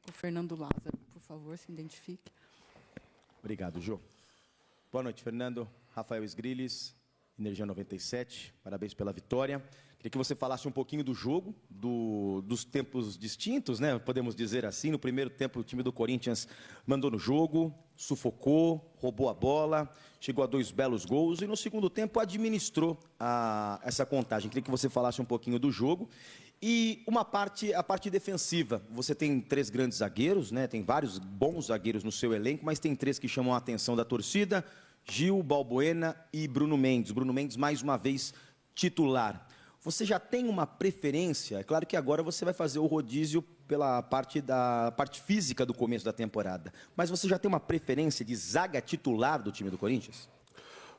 técnico Fernando Lázaro. Por favor, se identifique. Obrigado, Jô. Boa noite, Fernando. Rafael Sgrilles, Energia 97. Parabéns pela vitória. Queria que você falasse um pouquinho do jogo, dos tempos distintos, né? Podemos dizer assim. No primeiro tempo, o time do Corinthians mandou no jogo, sufocou, roubou a bola, chegou a 2 belos gols e no segundo tempo administrou essa contagem. Queria que você falasse um pouquinho do jogo. E a parte defensiva. Você tem 3 grandes zagueiros, né? Tem vários bons zagueiros no seu elenco, mas tem 3 que chamam a atenção da torcida: Gil, Balbuena e Bruno Mendes. Bruno Mendes, mais uma vez, titular. Você já tem uma preferência? É claro que agora você vai fazer o rodízio pela parte física do começo da temporada. Mas você já tem uma preferência de zaga titular do time do Corinthians?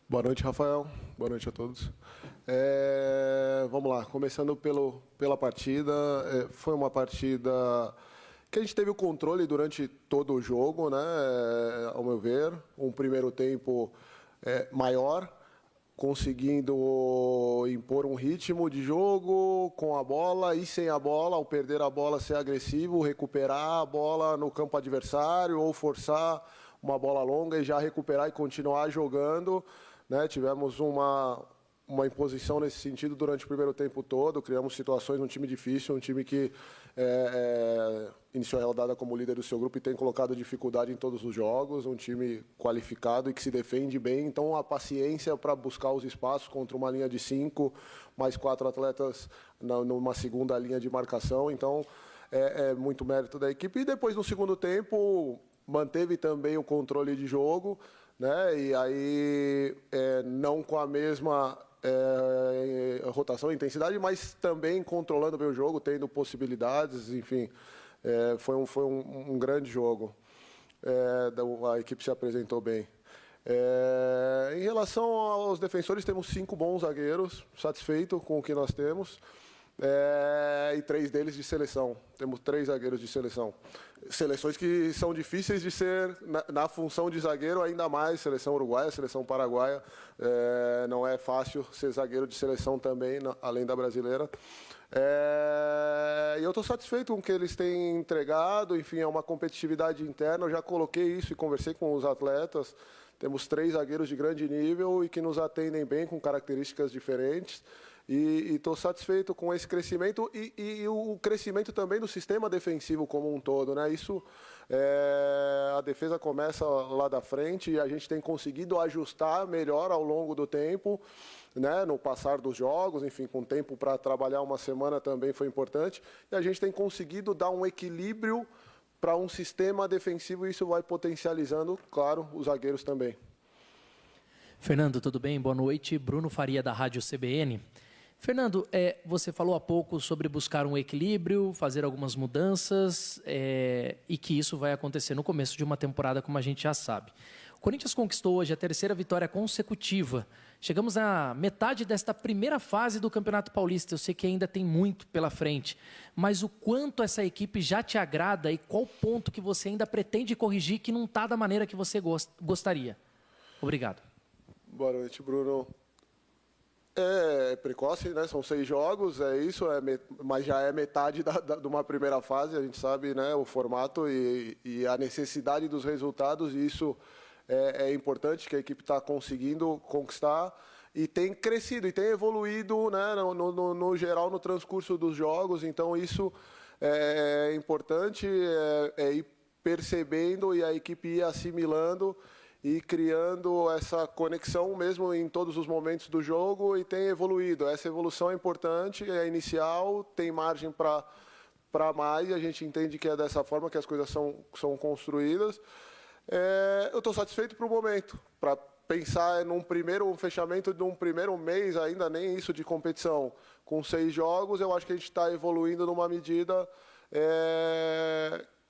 Boa noite, Rafael. Boa noite a todos. Vamos lá, começando pela partida. Foi uma partida que a gente teve o controle durante todo o jogo, né? Ao meu ver. Um primeiro tempo maior, conseguindo impor um ritmo de jogo com a bola e sem a bola. Ao perder a bola, ser agressivo, recuperar a bola no campo adversário ou forçar uma bola longa e já recuperar e continuar jogando, né? Tivemos uma imposição nesse sentido durante o primeiro tempo todo, criamos situações num time difícil, um time que iniciou a rodada como líder do seu grupo e tem colocado dificuldade em todos os jogos, um time qualificado e que se defende bem, então a paciência para buscar os espaços contra uma linha de 5, mais 4 atletas numa segunda linha de marcação, então é muito mérito da equipe. E depois, no segundo tempo, manteve também o controle de jogo, né? E aí não com a mesma rotação e intensidade, mas também controlando bem o jogo, tendo possibilidades, enfim, foi um grande jogo. A equipe se apresentou bem. Em relação aos defensores, temos 5 bons zagueiros, satisfeito com o que nós temos. E 3 deles de seleção. Temos 3 zagueiros de seleção. Seleções que são difíceis de ser na função de zagueiro, ainda mais seleção uruguaia, seleção paraguaia. Não é fácil ser zagueiro de seleção também, além da brasileira. E eu estou satisfeito com o que eles têm entregado. Enfim, é uma competitividade interna. Eu já coloquei isso e conversei com os atletas. Temos 3 zagueiros de grande nível e que nos atendem bem, com características diferentes. E estou satisfeito com esse crescimento e o crescimento também do sistema defensivo como um todo, né? Isso, a defesa começa lá da frente e a gente tem conseguido ajustar melhor ao longo do tempo, né? No passar dos jogos, enfim, com tempo para trabalhar uma semana também foi importante. E a gente tem conseguido dar um equilíbrio para um sistema defensivo e isso vai potencializando, claro, os zagueiros também. Fernando, tudo bem? Boa noite. Bruno Faria, da Rádio CBN. Fernando, você falou há pouco sobre buscar um equilíbrio, fazer algumas mudanças e que isso vai acontecer no começo de uma temporada, como a gente já sabe. O Corinthians conquistou hoje a 3ª vitória consecutiva. Chegamos à metade desta primeira fase do Campeonato Paulista. Eu sei que ainda tem muito pela frente, mas o quanto essa equipe já te agrada e qual ponto que você ainda pretende corrigir que não está da maneira que você gostaria? Obrigado. Boa noite, Bruno. É precoce, né? São 6 jogos, isso, mas já é metade de uma primeira fase, a gente sabe, né, o formato e a necessidade dos resultados, e isso é importante, que a equipe está conseguindo conquistar e tem crescido e tem evoluído, né, no geral, no transcurso dos jogos, então isso é importante, ir percebendo e a equipe ir assimilando e criando essa conexão mesmo em todos os momentos do jogo e tem evoluído. Essa evolução é importante, é inicial, tem margem para mais e a gente entende que é dessa forma que as coisas são construídas. Eu estou satisfeito para o momento, para pensar num fechamento de um primeiro mês, ainda nem isso de competição, com 6 jogos, eu acho que a gente está evoluindo numa medida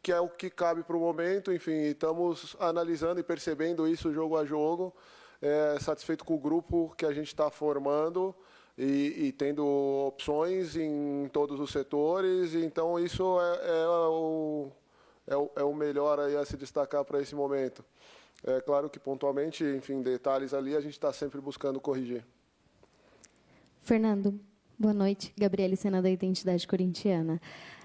que é o que cabe para o momento, enfim, estamos analisando e percebendo isso jogo a jogo, satisfeito com o grupo que a gente está formando e tendo opções em todos os setores, então isso é o melhor aí a se destacar para esse momento. É claro que pontualmente, enfim, detalhes ali a gente está sempre buscando corrigir. Fernando, boa noite. Gabriele Sena, da Identidade Corintiana.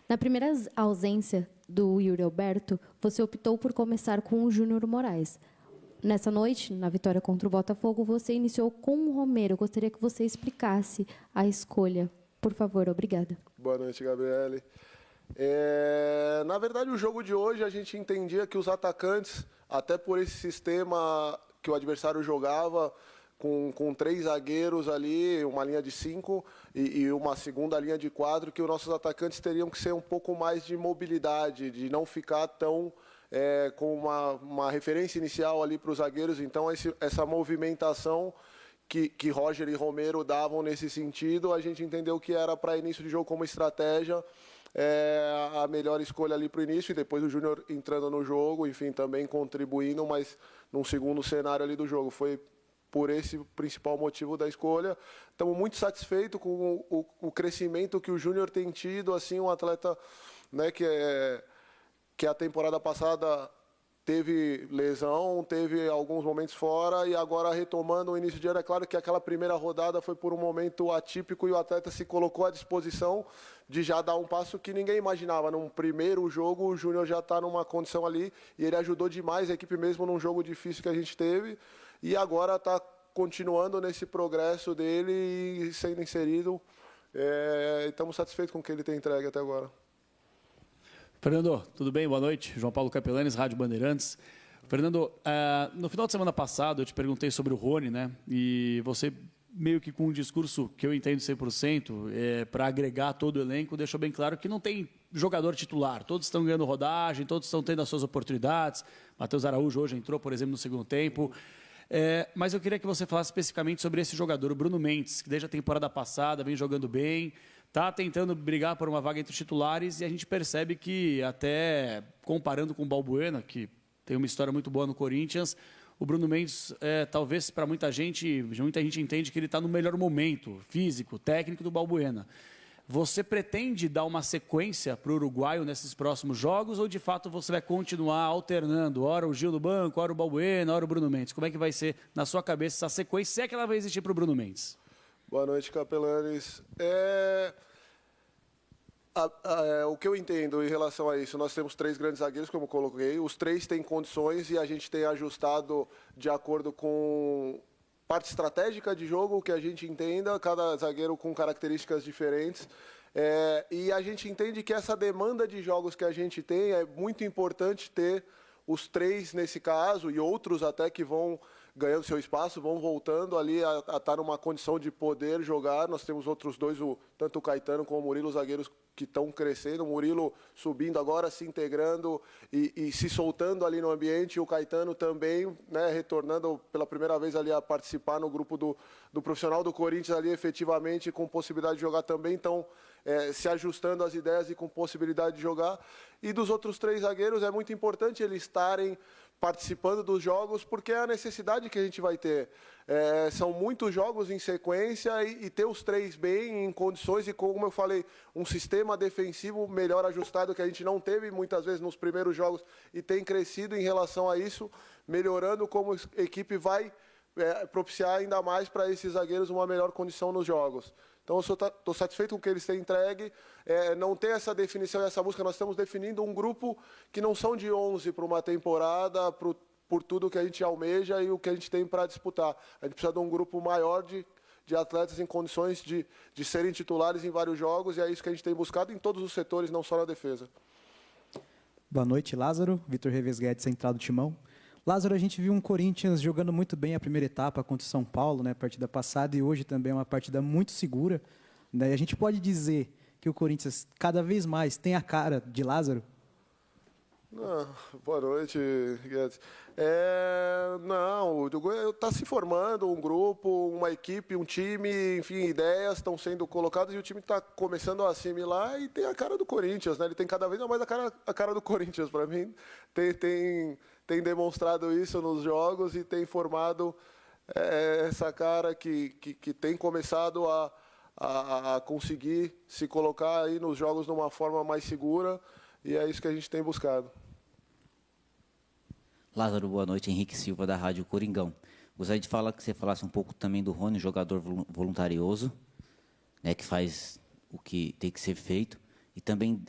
Na primeira ausência do Yuri Alberto, você optou por começar com o Júnior Moraes. Nessa noite, na vitória contra o Botafogo, você iniciou com o Romero. Eu gostaria que você explicasse a escolha. Por favor, obrigada. Boa noite, Gabriele. Na verdade, o jogo de hoje, a gente entendia que os atacantes, até por esse sistema que o adversário jogava, com 3 zagueiros ali, uma linha de 5 e uma segunda linha de 4, que os nossos atacantes teriam que ser um pouco mais de mobilidade, de não ficar tão com uma referência inicial ali para os zagueiros. Então, essa movimentação que Roger e Romero davam nesse sentido, a gente entendeu que era para início de jogo como estratégia, a melhor escolha ali para o início, e depois o Júnior entrando no jogo, enfim, também contribuindo, mas num segundo cenário ali do jogo. Foi por esse principal motivo da escolha. Estamos muito satisfeitos com o crescimento que o Júnior tem tido, assim, um atleta, né, que a temporada passada teve lesão, teve alguns momentos fora, e agora retomando o início de ano. É claro que aquela primeira rodada foi por um momento atípico e o atleta se colocou à disposição de já dar um passo que ninguém imaginava. Num primeiro jogo, o Júnior já está numa condição ali, e ele ajudou demais a equipe mesmo num jogo difícil que a gente teve, e agora está continuando nesse progresso dele e sendo inserido. Estamos satisfeitos com o que ele tem entregue até agora. Fernando, tudo bem? Boa noite. João Paulo Capelanes, Rádio Bandeirantes. Fernando, no final de semana passado eu te perguntei sobre o Rony, né? E você, meio que com um discurso que eu entendo 100%, para agregar todo o elenco, deixou bem claro que não tem jogador titular. Todos estão ganhando rodagem, todos estão tendo as suas oportunidades. Matheus Araújo hoje entrou, por exemplo, no segundo tempo. Mas eu queria que você falasse especificamente sobre esse jogador, o Bruno Mendes, que desde a temporada passada vem jogando bem, está tentando brigar por uma vaga entre os titulares, e a gente percebe que, até comparando com o Balbuena, que tem uma história muito boa no Corinthians, o Bruno Mendes, talvez para muita gente entende que ele está no melhor momento físico, técnico do Balbuena. Você pretende dar uma sequência para o uruguaio nesses próximos jogos, ou de fato você vai continuar alternando, ora o Gil no banco, ora o Balbuena, ora o Bruno Mendes? Como é que vai ser, na sua cabeça, essa sequência, se é que ela vai existir para o Bruno Mendes? Boa noite, Capelanes. O que eu entendo em relação a isso, nós temos 3 grandes zagueiros, como eu coloquei, os 3 têm condições e a gente tem ajustado de acordo com parte estratégica de jogo, que a gente entenda, cada zagueiro com características diferentes. E a gente entende que essa demanda de jogos que a gente tem, é muito importante ter os 3 nesse caso, e outros até que vão ganhando seu espaço, vão voltando ali a estar numa condição de poder jogar. Nós temos outros 2, tanto o Caetano como o Murilo, zagueiros que estão crescendo, o Murilo subindo agora, se integrando e se soltando ali no ambiente, e o Caetano também, né, retornando pela primeira vez ali a participar no grupo do profissional do Corinthians ali, efetivamente, com possibilidade de jogar também. Então, se ajustando às ideias e com possibilidade de jogar. E dos outros 3 zagueiros, é muito importante eles estarem participando dos jogos, porque é a necessidade que a gente vai ter. São muitos jogos em sequência, e ter os 3 bem, em condições, e como eu falei, um sistema defensivo melhor ajustado, que a gente não teve muitas vezes nos primeiros jogos, e tem crescido em relação a isso, melhorando como a equipe vai propiciar ainda mais para esses zagueiros uma melhor condição nos jogos. Então, eu estou satisfeito com o que eles têm entregue. Não tem essa definição e essa busca. Nós estamos definindo um grupo que não são de 11 para uma temporada, por tudo que a gente almeja e o que a gente tem para disputar. A gente precisa de um grupo maior de atletas em condições de serem titulares em vários jogos, e é isso que a gente tem buscado em todos os setores, não só na defesa. Boa noite, Lázaro. Vitor Reves Guedes, central do Timão. Lázaro, a gente viu um Corinthians jogando muito bem a primeira etapa contra o São Paulo, né, a partida passada, e hoje também é uma partida muito segura. Né? A gente pode dizer que o Corinthians cada vez mais tem a cara de Lázaro? Boa noite, Guedes. Não, está se formando um grupo, uma equipe, um time, enfim, ideias estão sendo colocadas, e o time está começando a assimilar, e tem a cara do Corinthians, né? Ele tem cada vez mais a cara do Corinthians, para mim. Tem demonstrado isso nos jogos e tem formado essa cara que tem começado a conseguir se colocar aí nos jogos de uma forma mais segura, e é isso que a gente tem buscado. Lázaro, boa noite. Henrique Silva, da Rádio Coringão. Gostaria de falar que você falasse um pouco também do Rony, jogador voluntarioso, né, que faz o que tem que ser feito. E também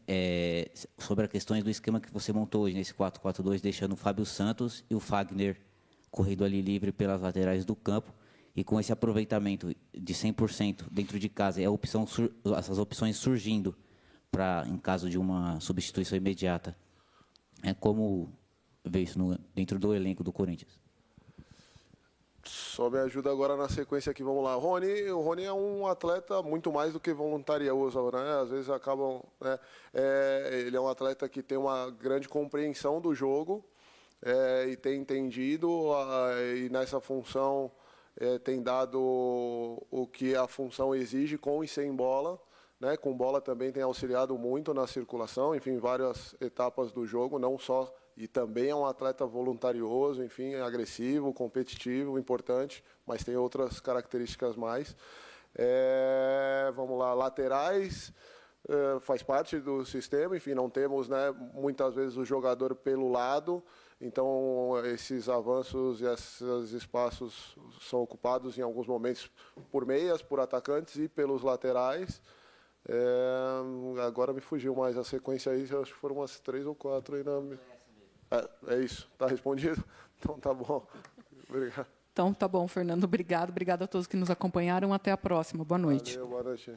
sobre as questões do esquema que você montou hoje nesse 4-4-2, deixando o Fábio Santos e o Fagner correndo ali livre pelas laterais do campo. E com esse aproveitamento de 100% dentro de casa, essas opções surgindo em caso de uma substituição imediata. Como ver isso dentro do elenco do Corinthians? Só me ajuda agora na sequência aqui, vamos lá. O Rony é um atleta muito mais do que voluntarioso, né? Às vezes acabam... Né? Ele é um atleta que tem uma grande compreensão do jogo e tem entendido, e nessa função tem dado o que a função exige com e sem bola. Né? Com bola também tem auxiliado muito na circulação, enfim, várias etapas do jogo, não só... E também é um atleta voluntarioso, enfim, agressivo, competitivo, importante, mas tem outras características mais. Vamos lá, laterais, faz parte do sistema, enfim, não temos, né, muitas vezes o jogador pelo lado, então esses avanços e esses espaços são ocupados em alguns momentos por meias, por atacantes e pelos laterais. Agora me fugiu mais a sequência aí, acho que foram umas 3 ou 4 aí na... É isso, está respondido? Então tá bom. Obrigado. Então tá bom, Fernando. Obrigado. Obrigado a todos que nos acompanharam. Até a próxima. Boa noite. Valeu, boa noite.